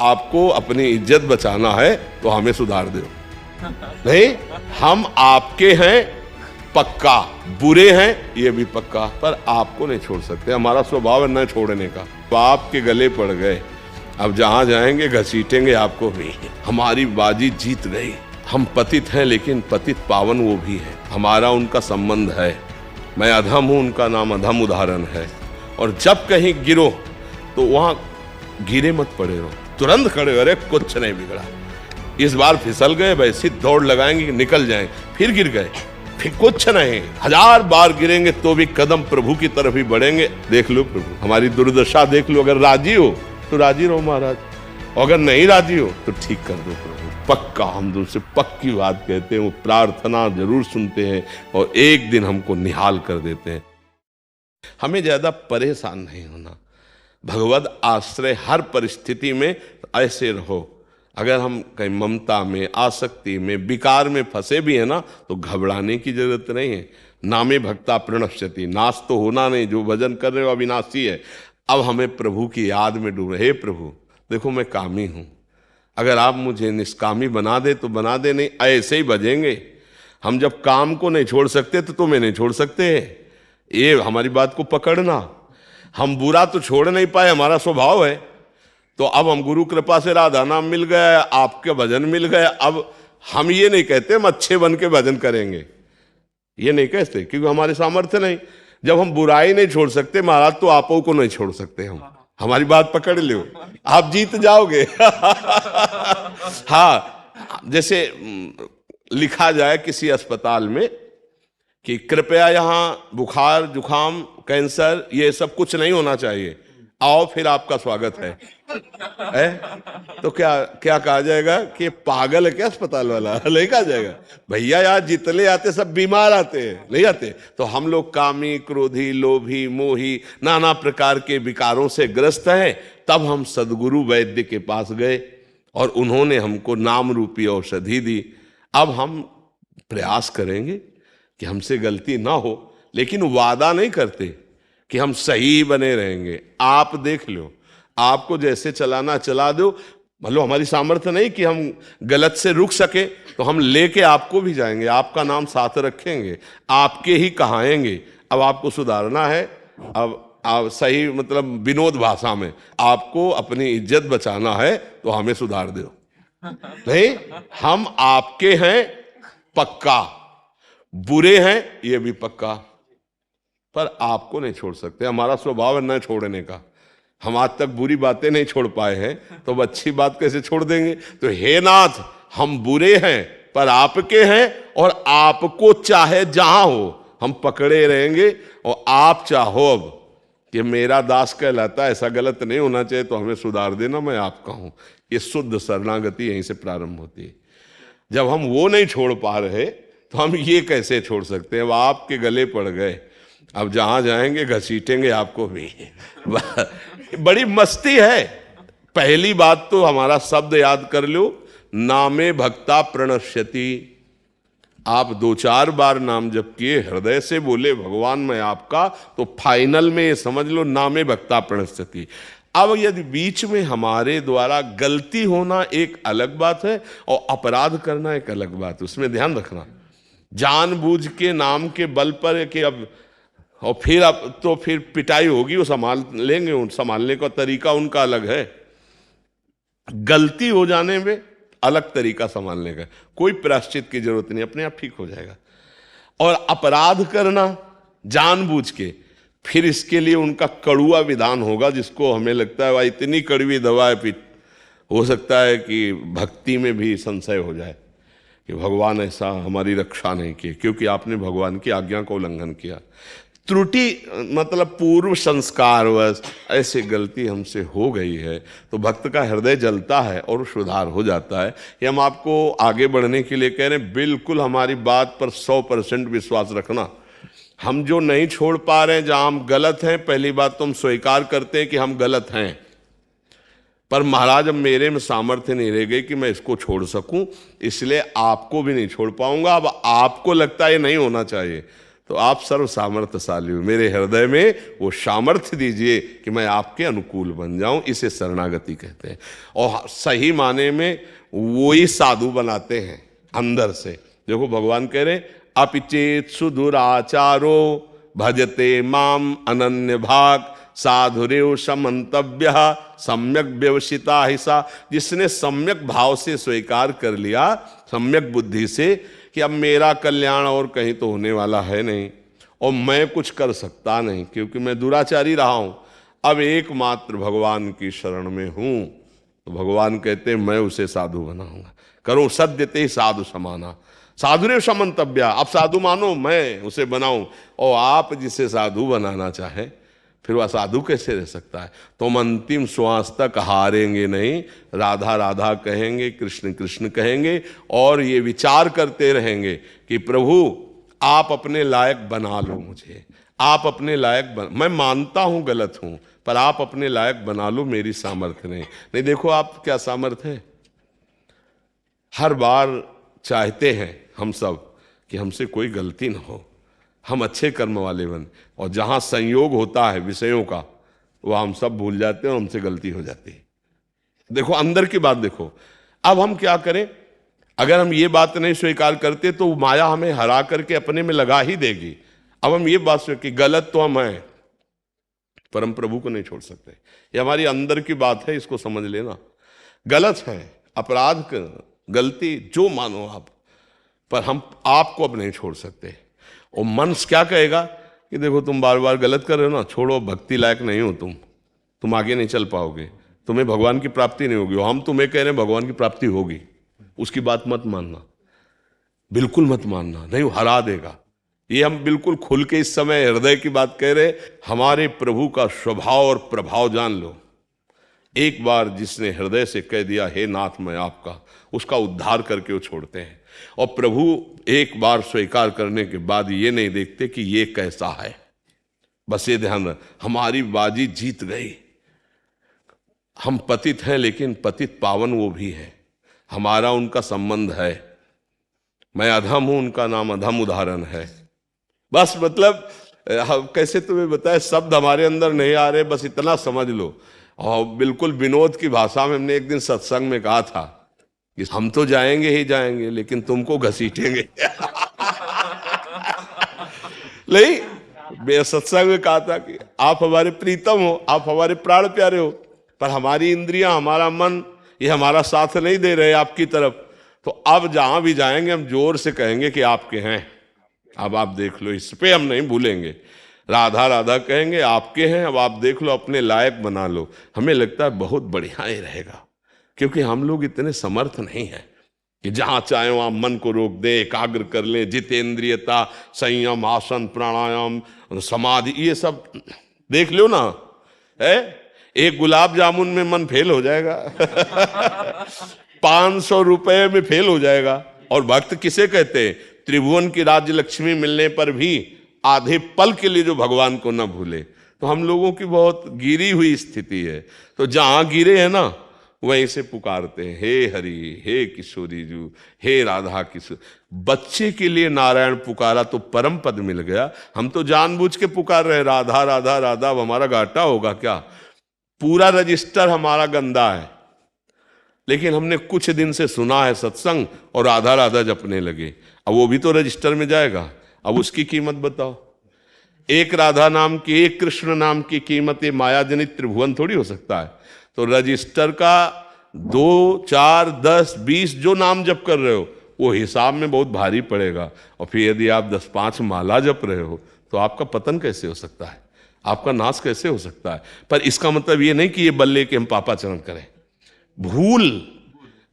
आपको अपनी इज्जत बचाना है तो हमें सुधार दो। नहीं, हम आपके हैं पक्का, बुरे हैं ये भी पक्का, पर आपको नहीं छोड़ सकते। हमारा स्वभाव है न छोड़ने का। तो आपके गले पड़ गए, अब जहां जाएंगे घसीटेंगे आपको भी। हमारी बाजी जीत गई। हम पतित हैं लेकिन पतित पावन वो भी है। हमारा उनका संबंध है। मैं अधम हूं, उनका नाम अधम उदाहरण है। और जब कहीं गिरो तो वहां गिरे मत पड़े रहो, तुरंत खड़े हो, अरे कुछ नहीं बिगड़ा। इस बार फिसल गए, वैसे दौड़ लगाएंगे कि निकल जाएंगे, फिर गिर गए, फिर कुछ नहीं। 1000 बार गिरेंगे तो भी कदम प्रभु की तरफ ही बढ़ेंगे। देख लो प्रभु, हमारी दुर्दशा देख लो। अगर राजी हो तो राजी रहो महाराज, अगर नहीं राजी हो तो ठीक कर दो प्रभु। पक्का हम तुमसे पक्की बात कहते हैं, वो प्रार्थना जरूर सुनते हैं और एक दिन हमको निहाल कर देते हैं। हमें ज्यादा परेशान नहीं होना। भगवद आश्रय हर परिस्थिति में ऐसे रहो। अगर हम कहीं ममता में, आसक्ति में, विकार में फंसे भी है ना, तो घबराने की जरूरत नहीं है। नामे भक्ता प्रणश्यति, नाश तो होना नहीं। जो भजन कर रहे हो अविनाशी है। अब हमें प्रभु की याद में डूबे। हे प्रभु देखो मैं कामी हूं, अगर आप मुझे निष्कामी बना दे तो बना दे, नहीं ऐसे ही बजेंगे। हम जब काम को नहीं छोड़ सकते तो तुम्हें नहीं छोड़ सकते। ये हमारी बात को पकड़ना। हम बुरा तो छोड़ नहीं पाए, हमारा स्वभाव है। तो अब हम गुरु कृपा से राधा नाम मिल गया, आपके भजन मिल गए। अब हम ये नहीं कहते हम अच्छे बन के भजन करेंगे, ये नहीं कहते, क्योंकि हमारे सामर्थ्य नहीं। जब हम बुराई नहीं छोड़ सकते महाराज, तो आपो को नहीं छोड़ सकते हम। हमारी बात पकड़ लो, आप जीत जाओगे। हाँ, जैसे लिखा जाए किसी अस्पताल में कि कृपया यहाँ बुखार, जुखाम, कैंसर ये सब कुछ नहीं होना चाहिए, आओ फिर आपका स्वागत है। तो क्या कहा जाएगा कि पागल है क्या अस्पताल वाला? नहीं कहा जाएगा। भैया यार जितने आते सब बीमार आते हैं, नहीं आते। तो हम लोग कामी, क्रोधी, लोभी, मोही, नाना प्रकार के विकारों से ग्रस्त हैं। तब हम सदगुरु वैद्य के पास गए और उन्होंने हमको नाम रूपी औषधि दी। अब हम प्रयास करेंगे कि हमसे गलती ना हो, लेकिन वादा नहीं करते कि हम सही बने रहेंगे। आप देख लो, आपको जैसे चलाना चला दो। मतलब हमारी सामर्थ्य नहीं कि हम गलत से रुक सके, तो हम लेके आपको भी जाएंगे, आपका नाम साथ रखेंगे, आपके ही कहाएंगे। अब आपको सुधारना है। अब आप सही मतलब विनोद भाषा में आपको अपनी इज्जत बचाना है तो हमें सुधार दो। नहीं, हम आपके हैं पक्का, बुरे हैं ये भी पक्का, पर आपको नहीं छोड़ सकते। हमारा स्वभाव है न छोड़ने का। हम आज तक बुरी बातें नहीं छोड़ पाए हैं, तो अब अच्छी बात कैसे छोड़ देंगे? तो हे नाथ, हम बुरे हैं पर आपके हैं, और आपको चाहे जहां हो हम पकड़े रहेंगे। और आप चाहो अब कि मेरा दास कहलाता है, ऐसा गलत नहीं होना चाहिए, तो हमें सुधार देना, मैं आपका हूं। ये शुद्ध शरणागति यहीं से प्रारंभ होती है। जब हम वो नहीं छोड़ पा रहे तो हम ये कैसे छोड़ सकते हैं? अब आपके गले पड़ गए, अब जहां जाएंगे घसीटेंगे आपको भी। बड़ी मस्ती है। पहली बात तो हमारा शब्द याद कर लो, नामे भक्ता प्रणश्यति। आप 2-4 बार नाम जप किए, हृदय से बोले भगवान मैं आपका, तो फाइनल में ये समझ लो नामे भक्ता प्रणश्यति। अब यदि बीच में हमारे द्वारा गलती होना एक अलग बात है और अपराध करना एक अलग बात है, उसमें ध्यान रखना। जानबूझ के नाम के बल पर कि अब और फिर अब तो फिर पिटाई होगी, वो संभाल लेंगे, संभालने का तरीका उनका अलग है। गलती हो जाने में अलग तरीका संभालने का, कोई प्रायश्चित की जरूरत नहीं, अपने आप ठीक हो जाएगा। और अपराध करना जानबूझ के, फिर इसके लिए उनका कड़ुआ विधान होगा, जिसको हमें लगता है वह इतनी कड़वी दवा है, फिर हो सकता है कि भक्ति में भी संशय हो जाए कि भगवान ऐसा हमारी रक्षा नहीं की, क्योंकि आपने भगवान की आज्ञा का उल्लंघन किया। त्रुटि मतलब पूर्व संस्कारवश ऐसी गलती हमसे हो गई है, तो भक्त का हृदय जलता है और सुधार हो जाता है। ये हम आपको आगे बढ़ने के लिए कह रहे हैं। बिल्कुल हमारी बात पर 100% विश्वास रखना। हम जो नहीं छोड़ पा रहे हैं, जहाँ हम गलत हैं, पहली बात तो हम स्वीकार करते हैं कि हम गलत हैं, पर महाराज अब मेरे में सामर्थ्य नहीं रह गई कि मैं इसको छोड़ सकूं, इसलिए आपको भी नहीं छोड़ पाऊंगा। अब आपको लगता है ये नहीं होना चाहिए, तो आप सर्व सामर्थ्यशाली हो, मेरे हृदय में वो सामर्थ्य दीजिए कि मैं आपके अनुकूल बन जाऊं। इसे शरणागति कहते हैं। और सही माने में वो ही साधु बनाते हैं अंदर से। देखो भगवान कह रहे अपिचेत सुदुराचारो भजते माम अनन्य भाग साधुरेव समंतव्य सम्यक व्यवसिता हिसा। जिसने सम्यक भाव से स्वीकार कर लिया, सम्यक बुद्धि से, कि अब मेरा कल्याण और कहीं तो होने वाला है नहीं और मैं कुछ कर सकता नहीं क्योंकि मैं दुराचारी रहा हूं, अब एकमात्र भगवान की शरण में हूं, तो भगवान कहते हैं मैं उसे साधु बनाऊंगा। करो सद्यते साधु समाना साधुरेव समंतव्या। अब साधु मानो मैं उसे बनाऊं, और आप जिसे साधु बनाना चाहें फिर वह साधु कैसे रह सकता है। तुम अंतिम श्वास तक हारेंगे नहीं, राधा राधा कहेंगे, कृष्ण कृष्ण कहेंगे, और ये विचार करते रहेंगे कि प्रभु आप अपने लायक बना लो मुझे, आप अपने लायक मैं मानता हूं गलत हूं, पर आप अपने लायक बना लो, मेरी सामर्थ्य नहीं। देखो आप क्या सामर्थ्य है। हर बार चाहते हैं हम सब कि हमसे कोई गलती ना हो, हम अच्छे कर्म वाले बन, और जहां संयोग होता है विषयों का वह हम सब भूल जाते हैं और हमसे गलती हो जाती है। देखो अंदर की बात देखो। अब हम क्या करें, अगर हम ये बात नहीं स्वीकार करते तो माया हमें हरा करके अपने में लगा ही देगी। अब हम ये बात स्वीकार कि गलत तो हम हैं, पर हम प्रभु को नहीं छोड़ सकते। ये हमारी अंदर की बात है, इसको समझ लेना। गलत है, अपराध गलती जो मानो आप, पर हम आपको अब नहीं छोड़ सकते। और मन क्या कहेगा कि देखो तुम बार बार गलत कर रहे हो ना, छोड़ो, भक्ति लायक नहीं हो तुम आगे नहीं चल पाओगे, तुम्हें भगवान की प्राप्ति नहीं होगी। हम तुम्हें कह रहे हैं भगवान की प्राप्ति होगी, उसकी बात मत मानना, बिल्कुल मत मानना, नहीं वो हरा देगा। ये हम बिल्कुल खुल के इस समय हृदय की बात कह रहे। हमारे प्रभु का स्वभाव और प्रभाव जान लो। एक बार जिसने हृदय से कह दिया हे नाथ मैं आपका, उसका उद्धार करके वो छोड़ते हैं। और प्रभु एक बार स्वीकार करने के बाद ये नहीं देखते कि ये कैसा है, बस ये ध्यान, हमारी बाजी जीत गई। हम पतित हैं लेकिन पतित पावन वो भी है, हमारा उनका संबंध है। मैं अधम हूं, उनका नाम अधम उदाहरण है। बस मतलब कैसे तुम्हें बताए, शब्द हमारे अंदर नहीं आ रहे, बस इतना समझ लो। और बिल्कुल विनोद की भाषा में हमने एक दिन सत्संग में कहा था कि हम तो जाएंगे ही जाएंगे लेकिन तुमको घसीटेंगे। नहीं, सत्संग में कहा था कि आप हमारे प्रीतम हो, आप हमारे प्राण प्यारे हो, पर हमारी इंद्रियां, हमारा मन, ये हमारा साथ नहीं दे रहे आपकी तरफ। तो अब जहां भी जाएंगे हम जोर से कहेंगे कि आपके हैं, अब आप देख लो, इस पे हम नहीं भूलेंगे। राधा राधा कहेंगे, आपके हैं, अब आप देख लो, अपने लायक बना लो। हमें लगता है बहुत बढ़िया ही रहेगा, क्योंकि हम लोग इतने समर्थ नहीं हैं कि जहां चाहे वहां मन को रोक दे, एकाग्र कर ले। जितेंद्रियता, संयम, आसन, प्राणायाम, समाधि, ये सब देख लो ना है। एक गुलाब जामुन में मन फेल हो जाएगा। 500 रुपए में फेल हो जाएगा। और भक्त किसे कहते हैं, त्रिभुवन की राज्य लक्ष्मी मिलने पर भी आधे पल के लिए जो भगवान को न भूले। तो हम लोगों की बहुत गिरी हुई स्थिति है। तो जहां गिरे हैं ना वहीं से पुकारते हैं, हे हरि, हे किशोरी जू, हे राधा किशोर। बच्चे के लिए नारायण पुकारा तो परम पद मिल गया। हम तो जानबूझ के पुकार रहे हैं राधा राधा राधा। अब हमारा घाटा होगा क्या, पूरा रजिस्टर हमारा गंदा है। लेकिन हमने कुछ दिन से सुना है सत्संग और राधा राधा जपने लगे, अब वो भी तो रजिस्टर में जाएगा। अब उसकी कीमत बताओ। एक राधा नाम की, एक कृष्ण नाम की कीमत ये माया जनित त्रिभुवन थोड़ी हो सकता है। तो रजिस्टर का 2, 4, 10, 20 जो नाम जप कर रहे हो वो हिसाब में बहुत भारी पड़ेगा। और फिर यदि आप 10-5 माला जप रहे हो तो आपका पतन कैसे हो सकता है, आपका नाश कैसे हो सकता है। पर इसका मतलब ये नहीं कि ये बल्ले के हम पापाचरण करें।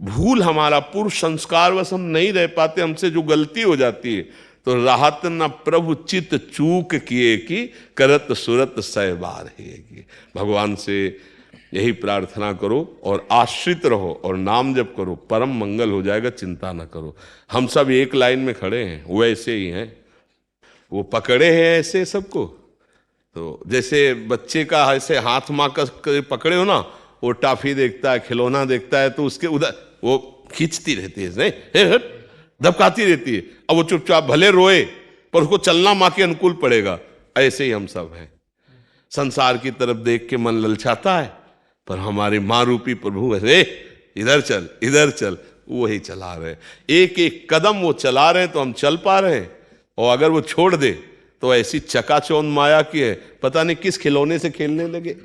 भूल हमारा पूर्व संस्कार वश हम नहीं रह पाते, हमसे जो गलती हो जाती है। तो राहत न प्रभु चित चूक किए कि करत सुरत सहबार है। भगवान से यही प्रार्थना करो और आश्रित रहो और नाम जप करो, परम मंगल हो जाएगा, चिंता न करो। हम सब एक लाइन में खड़े हैं, वो ऐसे ही हैं, वो पकड़े हैं ऐसे सबको। तो जैसे बच्चे का ऐसे हाथ माँ का पकड़े हो ना, वो टाफी देखता है, खिलौना देखता है तो उसके उधर वो खींचती रहती है, नहीं दबकाती रहती है। अब वो चुपचाप भले रोए पर उसको चलना माँ के अनुकूल पड़ेगा। ऐसे ही हम सब हैं, संसार की तरफ देख के मन ललचाता है, पर हमारे माँ रूपी प्रभु अरे इधर चल इधर चल, वो ही चला रहे। एक एक कदम वो चला रहे हैं तो हम चल पा रहे हैं, और अगर वो छोड़ दे तो ऐसी चकाचौंध माया की है, पता नहीं किस खिलौने से खेलने लगे।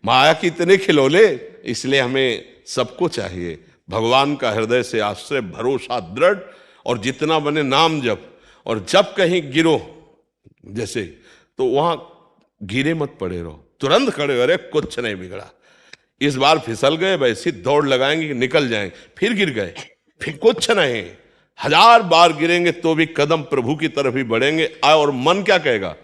माया की इतने खिलौने, इसलिए हमें सबको चाहिए भगवान का हृदय से आश्रय भरोसा दृढ़, और जितना बने नाम जप। और जब कहीं गिरो जैसे, तो वहां गिरे मत पड़े रहो, तुरंत खड़े हो, अरे कुछ नहीं बिगड़ा, इस बार फिसल गए वैसी दौड़ लगाएंगे निकल जाएंगे, फिर गिर गए फिर कुछ नहीं, 1000 बार गिरेंगे तो भी कदम प्रभु की तरफ ही बढ़ेंगे। और मन क्या कहेगा,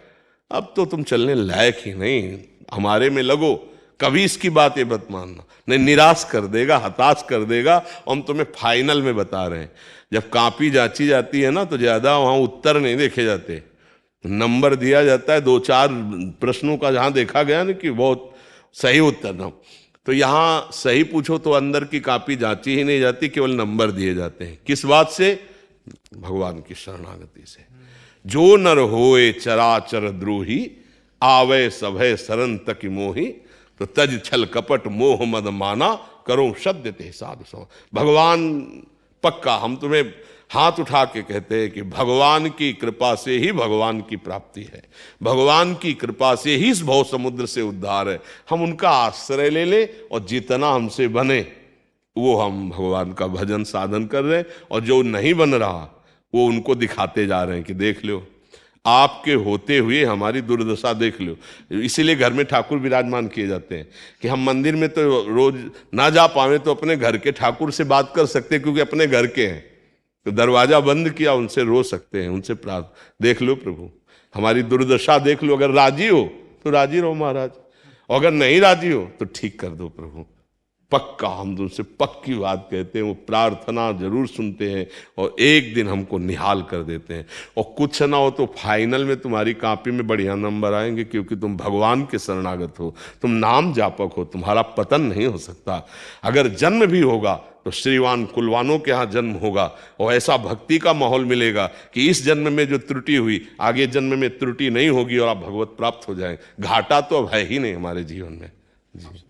अब तो तुम चलने लायक ही नहीं, हमारे में लगो। कभी इसकी बात ये मत मानना, नहीं निराश कर देगा, हताश कर देगा। और हम तुम्हें फाइनल में बता रहे हैं, जब कॉपी जांची जाती है ना, तो ज्यादा वहां उत्तर नहीं देखे जाते, नंबर दिया जाता है 2-4 प्रश्नों का, जहां देखा गया ना कि बहुत सही उत्तर ना, तो यहाँ सही पूछो तो अंदर की कॉपी जांची ही नहीं जाती, केवल नंबर दिए जाते हैं। किस बात से? भगवान की शरणागति से। जो नर होए चराचर द्रोही, आवे सभय शरण तक मोही, तो तज छल कपट मोह मद माना, करो सद्य ते साधु सम। भगवान पक्का, हम तुम्हें हाथ उठा के कहते हैं कि भगवान की कृपा से ही भगवान की प्राप्ति है, भगवान की कृपा से ही इस भव समुद्र से उद्धार है। हम उनका आश्रय ले लें, और जितना हमसे बने वो हम भगवान का भजन साधन कर रहे हैं, और जो नहीं बन रहा वो उनको दिखाते जा रहे हैं कि देख लो, आपके होते हुए हमारी दुर्दशा देख लो। इसीलिए घर में ठाकुर विराजमान किए जाते हैं कि हम मंदिर में तो रोज ना जा पावे तो अपने घर के ठाकुर से बात कर सकते हैं, क्योंकि अपने घर के हैं, तो दरवाजा बंद किया, उनसे रो सकते हैं, उनसे प्रार्थना। देख लो प्रभु हमारी दुर्दशा देख लो, अगर राजी हो तो राजी रहो महाराज, और अगर नहीं राजी हो तो ठीक कर दो प्रभु। पक्का हम तुमसे पक्की बात कहते हैं, वो प्रार्थना जरूर सुनते हैं, और एक दिन हमको निहाल कर देते हैं। और कुछ ना हो तो फाइनल में तुम्हारी कॉपी में बढ़िया नंबर आएंगे, क्योंकि तुम भगवान के शरणागत हो, तुम नाम जापक हो, तुम्हारा पतन नहीं हो सकता। अगर जन्म भी होगा तो श्रीवान कुलवानों के यहाँ जन्म होगा, और ऐसा भक्ति का माहौल मिलेगा कि इस जन्म में जो त्रुटि हुई आगे जन्म में त्रुटि नहीं होगी, और आप भगवत प्राप्त हो जाएं। घाटा तो अब है ही नहीं हमारे जीवन में। जी।